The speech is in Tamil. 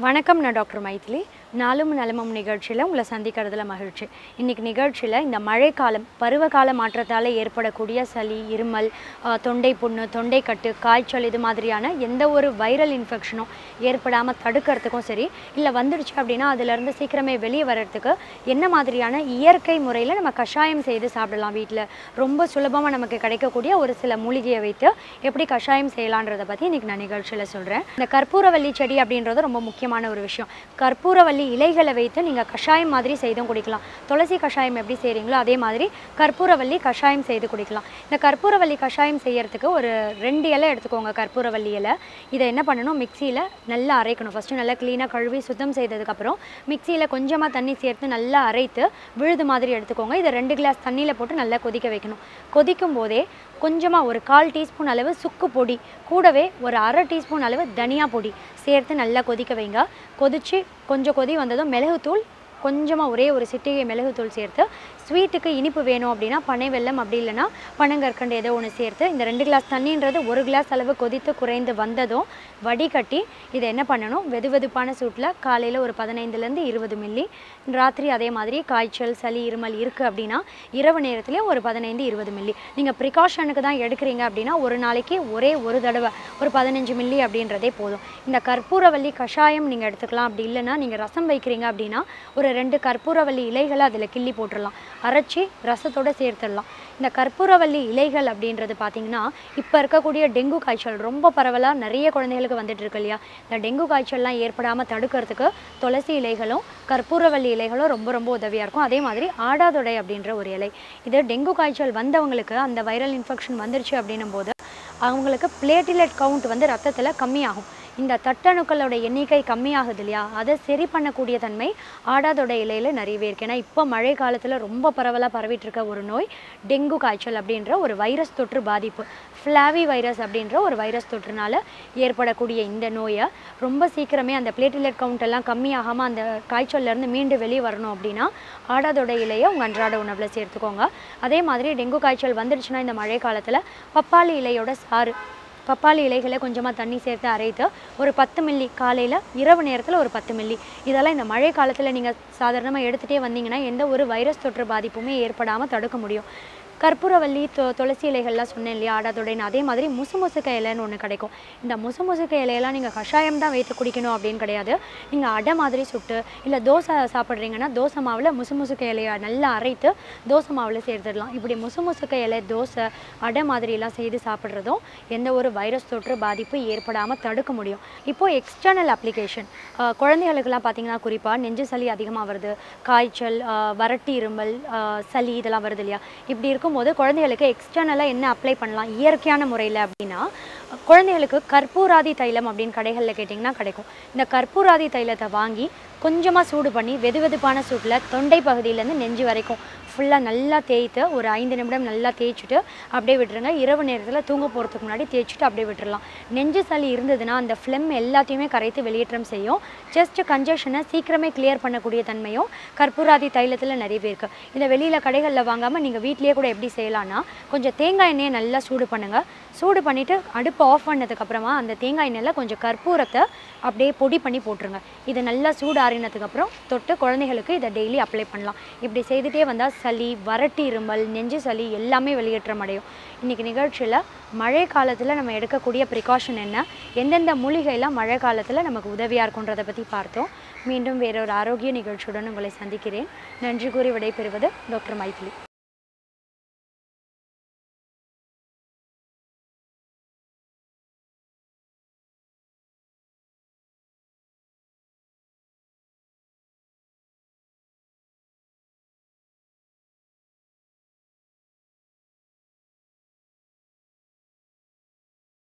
வணக்கம், நான் டாக்டர் மைதிலி. நாளும் நலமும் நிகழ்ச்சியில் உங்களை சந்திக்கிறதுல மகிழ்ச்சி. இன்றைக்கி நிகழ்ச்சியில் இந்த மழைக்காலம் பருவகால மாற்றத்தால் ஏற்படக்கூடிய சளி, இருமல், தொண்டை புண்ணு, தொண்டைக்கட்டு, காய்ச்சல் இது மாதிரியான எந்த ஒரு வைரல் இன்ஃபெக்ஷனும் ஏற்படாமல் தடுக்கிறதுக்கும் சரி, இல்லை வந்துடுச்சு அப்படின்னா அதிலேருந்து சீக்கிரமே வெளியே வர்றதுக்கு என்ன மாதிரியான இயற்கை முறையில் நம்ம கஷாயம் செய்து சாப்பிடலாம். வீட்டில் ரொம்ப சுலபமாக நமக்கு கிடைக்கக்கூடிய ஒரு சில மூலிகையை வைத்து எப்படி கஷாயம் செய்யலான்றதை பற்றி இன்றைக்கி நான் நிகழ்ச்சியில் சொல்கிறேன். இந்த கற்பூரவள்ளி செடி அப்படின்றது ரொம்ப முக்கியமான ஒரு விஷயம். கற்பூரவள்ளி இலைகளை வைத்து நீங்கள் கஷாயம் மாதிரி செய்தும் குடிக்கலாம். துளசி கஷாயம் எப்படி செய்கிறீங்களோ அதே மாதிரி கற்பூரவள்ளி கஷாயம் செய்து குடிக்கலாம். இந்த கற்பூரவள்ளி கஷாயம் செய்யறதுக்கு ஒரு 2 இலை எடுத்துக்கோங்க. கற்பூரவள்ளி இலை இதை என்ன பண்ணணும், மிக்சியில் நல்லா அரைக்கணும். ஃபஸ்ட்டு நல்லா க்ளீனாக கழுவி சுத்தம் செய்ததுக்கப்புறம் மிக்சியில் கொஞ்சமாக தண்ணி சேர்த்து நல்லா அரைத்து விழுது மாதிரி எடுத்துக்கோங்க. இதை 2 கிளாஸ் தண்ணியில் போட்டு நல்லா கொதிக்க வைக்கணும். கொதிக்கும் போதே கொஞ்சமாக ஒரு 1/4 டீஸ்பூன் அளவு சுக்கு பொடி, கூடவே ஒரு 1/2 டீஸ்பூன் அளவு தனியா பொடி சேர்த்து நல்லா கொதிக்க வைங்க. கொதித்து கொஞ்சம் கொதி வந்ததும் மிளகுத்தூள் கொஞ்சமாக ஒரே ஒரு சிட்டிகை மிளகுத்தூள் சேர்த்து, ஸ்வீட்டுக்கு இனிப்பு வேணும் அப்படின்னா பனை வெல்லம், அப்படி இல்லைனா பனங்கற்கண்டு ஏதோ ஒன்று சேர்த்து இந்த 2 கிளாஸ் தண்ணின்றது 1 கிளாஸ் அளவு கொதித்து குறைந்து வந்ததும் வடிகட்டி இதை என்ன பண்ணணும், வெதுவெதுப்பான சூட்டில் காலையில் ஒரு 15லேருந்து 20 மில்லி, ராத்திரி அதே மாதிரி காய்ச்சல், சளி, இருமல் இருக்குது அப்படின்னா இரவு நேரத்துலேயும் ஒரு 15-20 மில்லி. நீங்கள் ப்ரிகாஷனுக்கு தான் எடுக்கிறீங்க அப்படின்னா ஒரு நாளைக்கு ஒரே ஒரு தடவை ஒரு 15 மில்லி அப்படின்றதே போதும். இந்த கற்பூரவள்ளி கஷாயம் நீங்கள் எடுத்துக்கலாம். அப்படி இல்லைன்னா நீங்கள் ரசம் வைக்கிறீங்க அப்படின்னா ஒரு 2 கற்பூரவள்ளி இலைகளை அதில் கிள்ளி போட்டுடலாம், அரைச்சி ரசத்தோடு சேர்த்துடலாம். இந்த கற்பூரவள்ளி இலைகள் அப்படின்றது பார்த்திங்கன்னா இப்போ இருக்கக்கூடிய டெங்கு காய்ச்சல் ரொம்ப பரவலாக நிறைய குழந்தைகளுக்கு வந்துட்டு இருக்கு இல்லையா. இந்த டெங்கு காய்ச்சல்லாம் ஏற்படாமல் தடுக்கிறதுக்கு துளசி இலைகளும் கற்பூரவள்ளி இலைகளும் ரொம்ப ரொம்ப உதவியாக இருக்கும். அதே மாதிரி ஆடாதொடை அப்படின்ற ஒரு இலை, இது டெங்கு காய்ச்சல் வந்தவங்களுக்கு அந்த வைரல் இன்ஃபெக்ஷன் வந்துருச்சு அப்படின்னும் போது அவங்களுக்கு பிளேட்டிலெட் கவுண்ட் வந்து ரத்தத்தில் கம்மியாகும். இந்த தட்டணுக்களோட எண்ணிக்கை கம்மியாகுது இல்லையா, அதை சரி பண்ணக்கூடிய தன்மை ஆடாதோட இலையில் நிறையவே இருக்குது. ஏன்னா இப்போ மழை காலத்தில் ரொம்ப பரவலாக பரவிட்டு இருக்க ஒரு நோய் டெங்கு காய்ச்சல் அப்படின்ற ஒரு வைரஸ் தொற்று பாதிப்பு. ஃப்ளாவி வைரஸ் அப்படின்ற ஒரு வைரஸ் தொற்றுனால ஏற்படக்கூடிய இந்த நோயை ரொம்ப சீக்கிரமே அந்த பிளேட்டிலெட் கவுண்ட் எல்லாம் கம்மியாகாமல் அந்த காய்ச்சல்லேருந்து மீண்டு வெளியே வரணும் அப்படின்னா ஆடாதோட இலையை உங்கள் அன்றாட உணவில் சேர்த்துக்கோங்க. அதே மாதிரி டெங்கு காய்ச்சல் வந்துடுச்சுன்னா இந்த மழை காலத்தில் பப்பாளி இலையோட சாறு, பப்பாளி இலைகளை கொஞ்சமாக தண்ணி சேர்த்து அரைத்து ஒரு 10 மில்லி காலையில், இரவு நேரத்தில் ஒரு 10 மில்லி, இதெல்லாம் இந்த மழை காலத்தில் நீங்கள் சாதாரணமாக எடுத்துகிட்டே வந்தீங்கன்னா எந்த ஒரு வைரஸ் தொற்று பாதிப்புமே ஏற்படாமல் தடுக்க முடியும். கற்பூரவள்ளி, துளசி இலைகள்லாம் சொன்னேன் இல்லையா, ஆடாதொடைன்னு. அதே மாதிரி முசுமுசுக்க இலைன்னு ஒன்று கிடைக்கும். இந்த முசுமுசுக்க இலையெல்லாம் நீங்கள் கஷாயம் தான் வைத்து குடிக்கணும் அப்படின்னு கிடையாது. நீங்கள் அடை மாதிரி சுட்டு, இல்லை தோசை சாப்பிட்றீங்கன்னா தோசை மாவில் முசுமுசுக்க இலையை நல்லா அரைத்து தோசை மாவில் சேர்த்துடலாம். இப்படி முசுமுசுக்க இலை தோசை, அடை மாதிரிலாம் செய்து சாப்பிட்றதும் எந்த ஒரு வைரஸ் தொற்று பாதிப்பு ஏற்படாமல் தடுக்க முடியும். இப்போது எக்ஸ்டர்னல் அப்ளிகேஷன் குழந்தைகளுக்கெல்லாம் பார்த்திங்கன்னா குறிப்பாக நெஞ்சு சளி அதிகமாக வருது, காய்ச்சல், வறட்டு இருமல், சளி இதெல்லாம் வருது இல்லையா. இப்படி இருக்கும்போது குழந்தைகளுக்கு எக்ஸ்டர்னலாக என்ன அப்ளை பண்ணலாம் இயற்கையான முறையில் அப்படின்னா, குழந்தைகளுக்கு கற்பூராதி தைலம் அப்படின்னு கடைகளில் கேட்டிங்கன்னா கிடைக்கும். இந்த கற்பூராதி தைலத்தை வாங்கி கொஞ்சமாக சூடு பண்ணி வெதுவெதுப்பான சூட்டில் தொண்டை பகுதியிலேருந்து நெஞ்சு வரைக்கும் ஃபுல்லாக நல்லா தேய்த்து ஒரு 5 நிமிடம் நல்லா தேய்ச்சிட்டு அப்படியே விட்டுருங்க. இரவு நேரத்தில் தூங்க போகிறதுக்கு முன்னாடி தேய்ச்சிட்டு அப்படியே விட்டுடலாம். நெஞ்சு சளி இருந்ததுன்னா அந்த ஃப்ளெம் எல்லாத்தையுமே கரைத்து வெளியேற்றம் செய்யும். செஸ்ட் கன்ஜெஷனை சீக்கிரமே கிளியர் பண்ணக்கூடிய தன்மையும் கற்பூராதி தைலத்தில் நிறையவே இருக்குது. இதை வெளியில் கடைகளில் வாங்காமல் நீங்கள் வீட்டிலேயே கூட எப்படி செய்யலான்னா, கொஞ்சம் தேங்காய் எண்ணெயை நல்லா சூடு பண்ணுங்கள். சூடு பண்ணிவிட்டு அடுப்பை ஆஃப் பண்ணதுக்கப்புறமா அந்த தேங்காய் எண்ணெயில் கொஞ்சம் கற்பூரத்தை அப்படியே பொடி பண்ணி போட்டுருங்க. இது நல்லா சூடு ஆறினதுக்கப்புறம் தொட்டு குழந்தைகளுக்கு இதை டெய்லி அப்ளை பண்ணலாம். இப்படி செய்துகிட்டே வந்தால் சளி, வறட்டு இருமல், நெஞ்சு சளி எல்லாமே வெளியேற்றம் அடையும். இன்றைக்கி நிகழ்ச்சியில் மழை காலத்தில் நம்ம எடுக்கக்கூடிய ப்ரிகாஷன் என்ன, எந்தெந்த மூலிகையெல்லாம் மழை காலத்தில் நமக்கு உதவியாக இருக்குன்றதை பற்றி பார்த்தோம். மீண்டும் வேறொரு ஆரோக்கிய நிகழ்ச்சியுடன் உங்களை சந்திக்கிறேன். நன்றி கூறி விடைபெறுவது டாக்டர் மைதிலி.